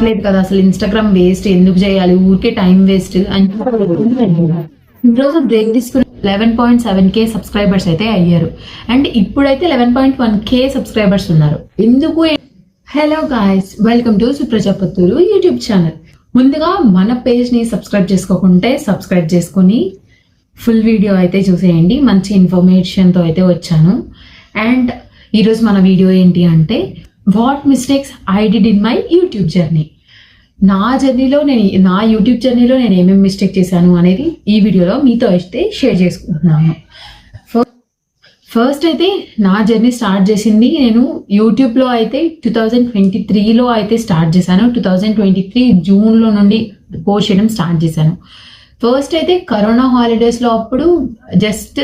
అవ్వట్లేదు కదా, అసలు ఇన్స్టాగ్రామ్ వేస్ట్, ఎందుకు చేయాలి, ఊరికే టైం వేస్ట్ అని ఈరోజు బ్రేక్ తీసుకుని 11.7K సబ్స్క్రైబర్స్ అయితే అయ్యారు. అండ్ ఇప్పుడైతే 11.1K సబ్స్క్రైబర్స్ ఉన్నారు. ఎందుకు? Hello guys, welcome to Suprajapatturu YouTube channel. ముందుగా మన పేజ్ని సబ్స్క్రైబ్ చేసుకోకుంటే సబ్స్క్రైబ్ చేసుకుని ఫుల్ వీడియో అయితే చూసేయండి. మంచి ఇన్ఫర్మేషన్తో అయితే వచ్చాను. అండ్ ఈరోజు మన వీడియో ఏంటి అంటే, what mistakes I did in my YouTube journey. నా యూట్యూబ్ జర్నీలో నేను ఏమేమి మిస్టేక్ చేశాను అనేది ఈ వీడియోలో మీతో అయితే షేర్ చేసుకుంటున్నాను. ఫస్ట్ అయితే నా జర్నీ స్టార్ట్ చేసింది నేను యూట్యూబ్లో అయితే 2023లో అయితే స్టార్ట్ చేశాను. 2023 జూన్లో నుండి పోస్ట్ చేయడం స్టార్ట్ చేశాను. ఫస్ట్ అయితే కరోనా హాలిడేస్లో అప్పుడు జస్ట్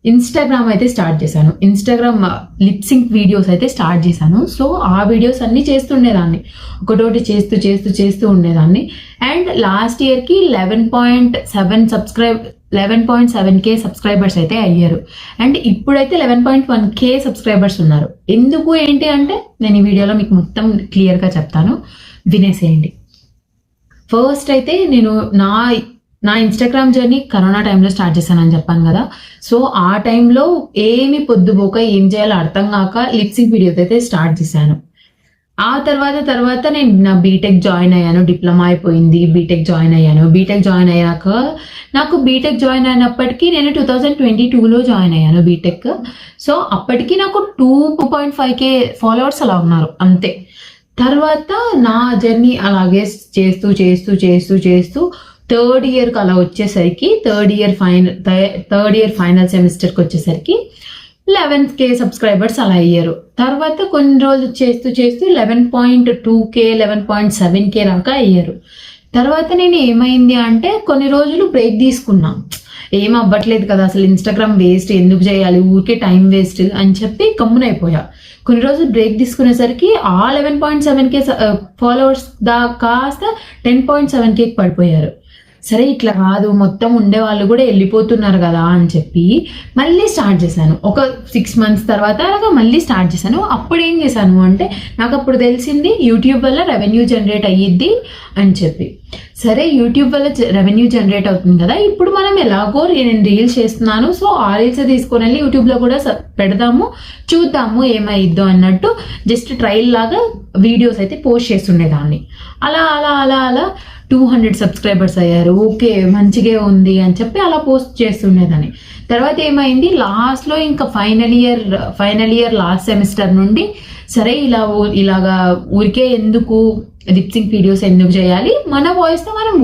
ఇన్స్టాగ్రామ్ అయితే స్టార్ట్ చేశాను. ఇన్స్టాగ్రామ్ లిప్సింక్ వీడియోస్ అయితే స్టార్ట్ చేశాను. సో ఆ వీడియోస్ అన్నీ చేస్తుండేదాన్ని, ఒకటోటి చేస్తూ ఉండేదాన్ని. అండ్ లాస్ట్ ఇయర్కి 11.7K సబ్స్క్రైబర్స్ అయితే అయ్యారు. అండ్ ఇప్పుడైతే 11.1K సబ్స్క్రైబర్స్ ఉన్నారు. ఎందుకు ఏంటి అంటే నేను ఈ వీడియోలో మీకు మొత్తం క్లియర్గా చెప్తాను, వినేసేయండి. ఫస్ట్ అయితే నేను నా ఇన్స్టాగ్రామ్ జర్నీ కరోనా టైంలో స్టార్ట్ చేశానని చెప్పాను కదా. సో ఆ టైంలో ఏమి పొద్దుపోక ఏం చేయాలో అర్థం కాక లిప్సింగ్ వీడియోస్ అయితే స్టార్ట్ చేశాను. ఆ తర్వాత నేను నా బీటెక్ జాయిన్ అయ్యాను. డిప్లొమా అయిపోయింది, బీటెక్ జాయిన్ అయ్యాక నాకు బీటెక్ జాయిన్ అయినప్పటికీ నేను 2022లో జాయిన్ అయ్యాను బీటెక్. సో అప్పటికి నాకు 2.5K ఫాలోవర్స్ అలా ఉన్నారు అంతే. తర్వాత నా జర్నీ అలాగే చేస్తూ థర్డ్ ఇయర్కి అలా వచ్చేసరికి థర్డ్ ఇయర్ ఫైనల్ సెమిస్టర్కి వచ్చేసరికి 11K సబ్స్క్రైబర్స్ అలా అయ్యారు. తర్వాత కొన్ని రోజులు చేస్తూ 11.2K 11.7K దాకా అయ్యారు. తర్వాత నేను ఏమైంది అంటే కొన్ని రోజులు బ్రేక్ తీసుకున్నా. ఏం అవ్వట్లేదు కదా, అసలు ఇన్స్టాగ్రామ్ వేస్ట్, ఎందుకు చేయాలి, ఊరికే టైం వేస్ట్ అని చెప్పి గమ్మునైపోయా. కొన్ని రోజులు బ్రేక్ తీసుకునేసరికి ఆ 11.7K ఫాలోవర్స్ కాస్త 10.7Kకి పడిపోయారు. సరే ఇట్లా కాదు, మొత్తం ఉండే వాళ్ళు కూడా వెళ్ళిపోతున్నారు కదా అని చెప్పి మళ్ళీ స్టార్ట్ చేశాను. ఒక 6 months తర్వాత అలాగా మళ్ళీ స్టార్ట్ చేశాను. అప్పుడు ఏం చేశాను అంటే, నాకు అప్పుడు తెలిసింది యూట్యూబ్ వల్ల రెవెన్యూ జనరేట్ అయ్యిద్ది అని చెప్పి. సరే యూట్యూబ్ వల్ల రెవెన్యూ జనరేట్ అవుతుంది కదా, ఇప్పుడు మనం ఎలాగో నేను రీల్స్ చేస్తున్నాను, సో ఆ రీల్స్ తీసుకొని వెళ్ళి యూట్యూబ్లో కూడా పెడదాము, చూద్దాము ఏమైద్దో అన్నట్టు జస్ట్ ట్రయల్ లాగా వీడియోస్ అయితే పోస్ట్ చేస్తుండేదాన్ని. అలా 200 సబ్స్క్రైబర్స్ అయ్యారు. ఓకే, మంచిగా ఉంది అని చెప్పి అలా పోస్ట్ చేస్తుండేదాన్ని. తర్వాత ఏమైంది, లాస్ట్లో ఇంకా ఫైనల్ ఇయర్ లాస్ట్ సెమిస్టర్ నుండి సరే ఇలాగా ఊరికే ఎందుకు లిప్సింగ్ వీడియోస్ ఎందుకు చేయాలి, మన వాయిస్తో మనం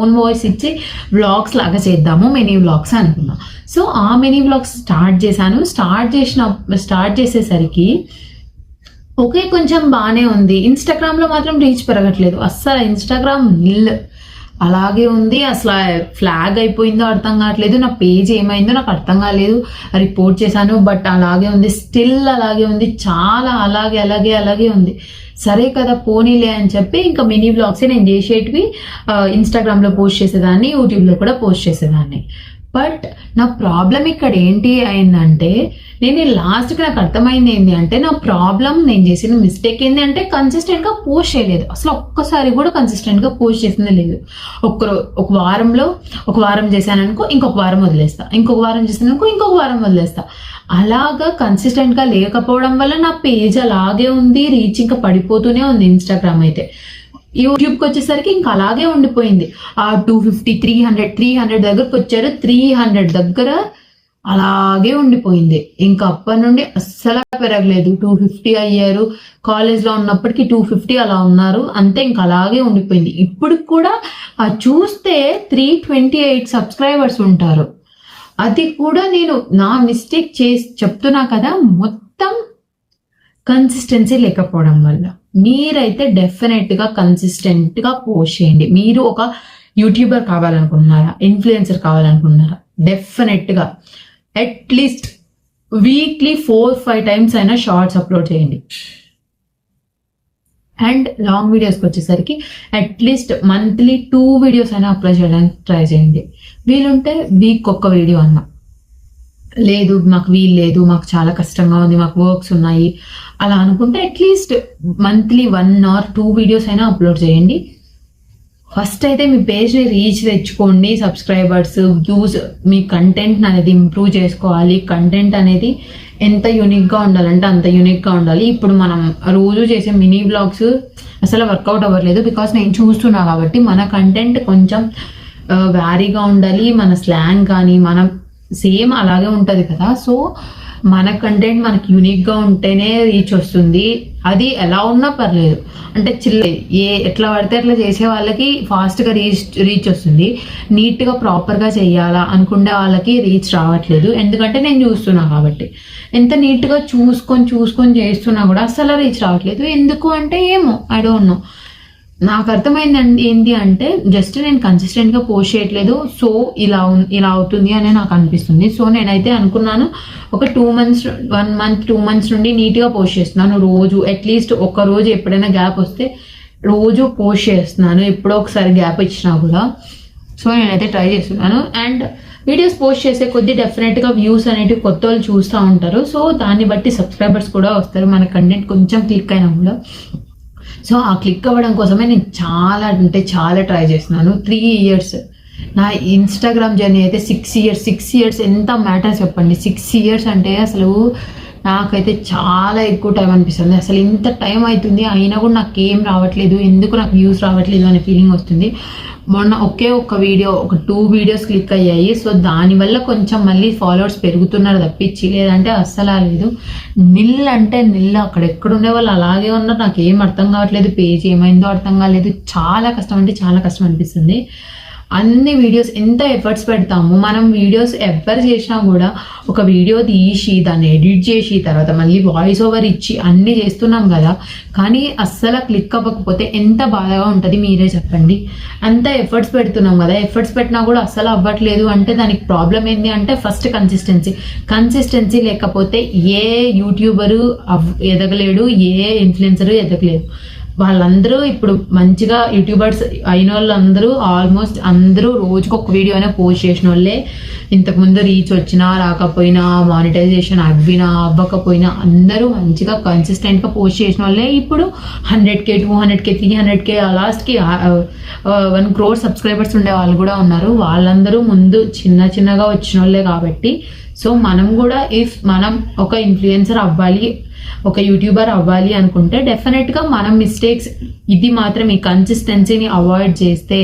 ఓన్ వాయిస్ ఇచ్చి వ్లాగ్స్ లాగా చేద్దాము, మినీ వ్లాగ్స్ అనుకున్నాం. సో ఆ మినీ వ్లాగ్స్ స్టార్ట్ చేశాను. స్టార్ట్ చేసేసరికి ఓకే, కొంచెం బాగానే ఉంది. ఇన్స్టాగ్రామ్లో మాత్రం రీచ్ పెరగట్లేదు అస్సలు. ఇన్స్టాగ్రామ్ అలాగే ఉంది. అసలు ఫ్లాగ్ అయిపోయిందో అర్థం కావట్లేదు. నా పేజ్ ఏమైందో నాకు అర్థం కాలేదు. రిపోర్ట్ చేశాను, బట్ అలాగే ఉంది, స్టిల్ అలాగే ఉంది, చాలా అలాగే ఉంది. సరే కదా పోనీలే అని చెప్పి ఇంకా మినీ వ్లాగ్స్ నేను చేసేటివి ఇన్స్టాగ్రామ్లో పోస్ట్ చేసేదాన్ని, యూట్యూబ్లో కూడా పోస్ట్ చేసేదాన్ని. బట్ నా ప్రాబ్లం ఇక్కడ ఏంటి అయిందంటే, నేను లాస్ట్కి నాకు అర్థమైంది ఏంటి అంటే, నా ప్రాబ్లం, నేను చేసిన మిస్టేక్ ఏంటి అంటే కన్సిస్టెంట్గా పోస్ట్ చేయలేదు. అసలు ఒక్కసారి కూడా కన్సిస్టెంట్గా పోస్ట్ చేసిందే లేదు. ఒక వారం చేశాను అనుకో, ఇంకొక వారం వదిలేస్తా, ఇంకొక వారం చేశాను అనుకో, ఇంకొక వారం వదిలేస్తా. అలాగా కన్సిస్టెంట్గా లేకపోవడం వల్ల నా పేజ్ అలాగే ఉంది, రీచ్ ఇంకా పడిపోతూనే ఉంది. ఇన్స్టాగ్రామ్ అయితే యూట్యూబ్కి వచ్చేసరికి ఇంకా అలాగే ఉండిపోయింది. ఆ 250 300 దగ్గరకు వచ్చారు, 300 దగ్గర అలాగే ఉండిపోయింది. ఇంకా అప్పటి నుండి అస్సలు పెరగలేదు. 250 అయ్యారు, కాలేజ్లో ఉన్నప్పటికీ 250 అలా ఉన్నారు అంతే, ఇంకా అలాగే ఉండిపోయింది. ఇప్పుడు కూడా చూస్తే 328 సబ్స్క్రైబర్స్ ఉంటారు. అది కూడా నేను నా మిస్టేక్ చెప్తున్నా కదా, మొత్తం కన్సిస్టెన్సీ లేకపోవడం వల్ల. మీరైతే డెఫినెట్గా కన్సిస్టెంట్గా పోస్ట్ చేయండి. మీరు ఒక యూట్యూబర్ కావాలనుకుంటున్నారా, ఇన్ఫ్లుయెన్సర్ కావాలనుకుంటున్నారా, డెఫినెట్గా అట్లీస్ట్ వీక్లీ 4-5 times అయినా షార్ట్స్ అప్లోడ్ చేయండి. అండ్ లాంగ్ వీడియోస్కి వచ్చేసరికి అట్లీస్ట్ మంత్లీ 2 videos అయినా అప్లోడ్ చేయడానికి ట్రై చేయండి. వీలుంటే వీక్ ఒక్క వీడియో అన్నా. లేదు మాకు వీలు లేదు, మాకు చాలా కష్టంగా ఉంది, మాకు వర్క్స్ ఉన్నాయి అలా అనుకుంటే అట్లీస్ట్ మంత్లీ 1 or 2 వీడియోస్ అయినా అప్లోడ్ చేయండి. ఫస్ట్ అయితే మీ పేజ్ని రీచ్ తెచ్చుకోండి, సబ్స్క్రైబర్స్, వ్యూస్, మీ కంటెంట్ అనేది ఇంప్రూవ్ చేసుకోవాలి. కంటెంట్ అనేది ఎంత యూనిక్గా ఉండాలంటే అంత యూనిక్గా ఉండాలి. ఇప్పుడు మనం రోజు చేసే మినీ బ్లాగ్స్ అసలు వర్కౌట్ అవ్వట్లేదు, బికాస్ నేను చూస్తున్నా కాబట్టి. మన కంటెంట్ కొంచెం వ్యారీగా ఉండాలి, మన స్లాంగ్ కానీ మనం సేమ్ అలాగే ఉంటుంది కదా. సో మన కంటెంట్ మనకి యూనిక్గా ఉంటేనే రీచ్ వస్తుంది. అది ఎలా ఉన్నా పర్లేదు, అంటే ఎట్లా పడితే అట్లా చేసే వాళ్ళకి ఫాస్ట్గా రీచ్ వస్తుంది. నీట్గా ప్రాపర్గా చేయాలా అనుకునే వాళ్ళకి రీచ్ రావట్లేదు, ఎందుకంటే నేను చూస్తున్నా కాబట్టి. ఎంత నీట్గా చూసుకొని చేస్తున్నా కూడా అసలు రీచ్ రావట్లేదు. ఎందుకు అంటే ఏమో ఐ డోంట్ నో. నాకు అర్థమైంది ఏంటి అంటే జస్ట్ నేను కన్సిస్టెంట్గా పోస్ట్ చేయట్లేదు, సో ఇలా అవుతుంది అని నాకు అనిపిస్తుంది. సో నేనైతే అనుకున్నాను ఒక 1 month 2 months నుండి నీట్గా పోస్ట్ చేస్తున్నాను. రోజు అట్లీస్ట్ ఒక రోజు ఎప్పుడైనా గ్యాప్ వస్తే రోజు పోస్ట్ చేస్తున్నాను, ఎప్పుడో ఒకసారి గ్యాప్ ఇచ్చినా కూడా. సో నేనైతే ట్రై చేస్తున్నాను. అండ్ వీడియోస్ పోస్ట్ చేసే కొద్దీ డెఫినెట్గా వ్యూస్ అనేటివి కొత్త వాళ్ళు చూస్తూ ఉంటారు. సో దాన్ని బట్టి సబ్స్క్రైబర్స్ కూడా వస్తారు, మన కంటెంట్ కొంచెం క్లిక్ అయినా కూడా. సో ఆ క్లిక్ అవ్వడం కోసమే నేను చాలా ట్రై చేస్తున్నాను. 3 years నా ఇన్స్టాగ్రామ్ జర్నీ అయితే 6 years ఎంత మ్యాటర్ చెప్పండి. 6 years అంటే అసలు నాకైతే చాలా ఎక్కువ టైం అనిపిస్తుంది. అసలు ఇంత టైం అవుతుంది అయినా కూడా నాకు ఏం రావట్లేదు, ఎందుకు నాకు వ్యూస్ రావట్లేదు అనే ఫీలింగ్ వస్తుంది. మొన్న ఒక వీడియో 2 వీడియోస్ క్లిక్ అయ్యాయి. సో దానివల్ల కొంచెం మళ్ళీ ఫాలోవర్స్ పెరుగుతున్నారు తప్పించి, లేదంటే అస్సలు లేదు. నిల్ అంటే నిల్, అక్కడ ఎక్కడుండే వాళ్ళు అలాగే ఉన్నారు. నాకు ఏం అర్థం కావట్లేదు, పేజ్ ఏమైందో అర్థం కాలేదు. చాలా కష్టం అనిపిస్తుంది. అన్ని వీడియోస్ ఎంత ఎఫర్ట్స్ పెడతాము మనం. వీడియోస్ ఎవరు చేసినా కూడా ఒక వీడియో తీసి దాన్ని ఎడిట్ చేసి తర్వాత మళ్ళీ వాయిస్ ఓవర్ ఇచ్చి అన్నీ చేస్తున్నాం కదా, కానీ అస్సలు క్లిక్ అవ్వకపోతే ఎంత బాధగా ఉంటుంది మీరే చెప్పండి. అంత ఎఫర్ట్స్ పెడుతున్నాం కదా, ఎఫర్ట్స్ పెట్టినా కూడా అస్సలు అవ్వట్లేదు అంటే దానికి ప్రాబ్లం ఏంటి అంటే ఫస్ట్ కన్సిస్టెన్సీ లేకపోతే ఏ యూట్యూబరు ఎదగలేడు, ఏ ఇన్ఫ్లుయెన్సరు ఎదగలేడు. వాళ్ళందరూ ఇప్పుడు మంచిగా యూట్యూబర్స్ అయిన వాళ్ళందరూ ఆల్మోస్ట్ అందరూ రోజుకు ఒక వీడియో అయినా పోస్ట్ చేసిన వాళ్ళే. ఇంతకుముందు రీచ్ వచ్చినా రాకపోయినా, మానిటైజేషన్ అవ్వకపోయినా అందరూ మంచిగా కన్సిస్టెంట్గా పోస్ట్ చేసిన వాళ్ళే ఇప్పుడు 100K 200K 300K లాస్ట్కి 1 crore సబ్స్క్రైబర్స్ ఉండే వాళ్ళు కూడా ఉన్నారు. వాళ్ళందరూ ముందు చిన్నగా వచ్చిన వాళ్ళే కాబట్టి. సో మనం కూడా మనం ఒక ఇన్ఫ్లుయెన్సర్ అవ్వాలి, ఒక యూట్యూబర్ అవ్వాలి అనుకుంటే డెఫినెట్గా మనం మిస్టేక్స్ ఇది మాత్రం ఈ కన్సిస్టెన్సీని అవాయిడ్ చేస్తే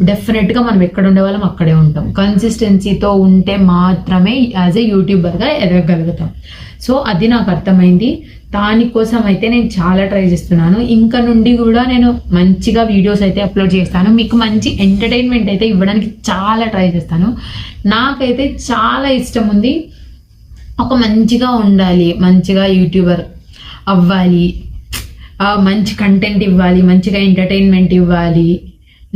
డెఫినెట్గా మనం ఎక్కడ ఉండే వాళ్ళం అక్కడే ఉంటాం. కన్సిస్టెన్సీతో ఉంటే మాత్రమే యాజ్ ఏ యూట్యూబర్గా ఎదగలుగుతాం. సో అది నాకు అర్థమైంది. దానికోసం అయితే నేను చాలా ట్రై చేస్తున్నాను. ఇంకా నుండి కూడా నేను మంచిగా వీడియోస్ అయితే అప్లోడ్ చేస్తాను, మీకు మంచి ఎంటర్టైన్మెంట్ అయితే ఇవ్వడానికి చాలా ట్రై చేస్తాను. నాకైతే చాలా ఇష్టం ఉంది ఒక మంచిగా ఉండాలి, మంచిగా యూట్యూబర్ అవ్వాలి, మంచి కంటెంట్ ఇవ్వాలి, మంచిగా ఎంటర్టైన్మెంట్ ఇవ్వాలి,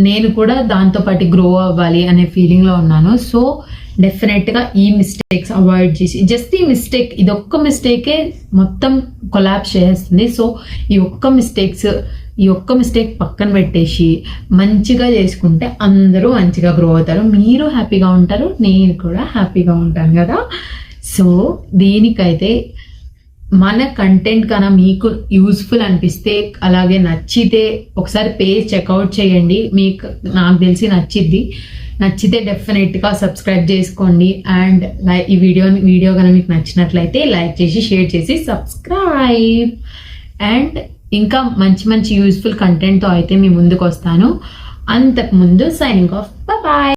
నేను కూడా దాంతోపాటు గ్రో అవ్వాలి అనే ఫీలింగ్లో ఉన్నాను. సో డెఫినెట్గా ఈ మిస్టేక్స్ అవాయిడ్ చేసి, జస్ట్ ఇదొక్క మిస్టేకే మొత్తం కొలాప్స్ చేస్తుంది. సో ఈ ఒక్క మిస్టేక్ పక్కన పెట్టేసి మంచిగా చేసుకుంటే అందరూ మంచిగా గ్రో అవుతారు, మీరు హ్యాపీగా ఉంటారు, నేను కూడా హ్యాపీగా ఉంటాను కదా. సో దీనికైతే మన కంటెంట్ కన్నా మీకు యూస్ఫుల్ అనిపిస్తే, అలాగే నచ్చితే ఒకసారి పేజ్ చెక్అవుట్ చేయండి. నాకు తెలిసి నచ్చితే డెఫినెట్గా సబ్స్క్రైబ్ చేసుకోండి. అండ్ ఈ వీడియో కనుక మీకు నచ్చినట్లయితే లైక్ చేసి షేర్ చేసి సబ్స్క్రైబ్. అండ్ ఇంకా మంచి యూస్ఫుల్ కంటెంట్తో అయితే మీ ముందుకు వస్తాను. అంతకుముందు సైనింగ్ ఆఫ్, బాయ్.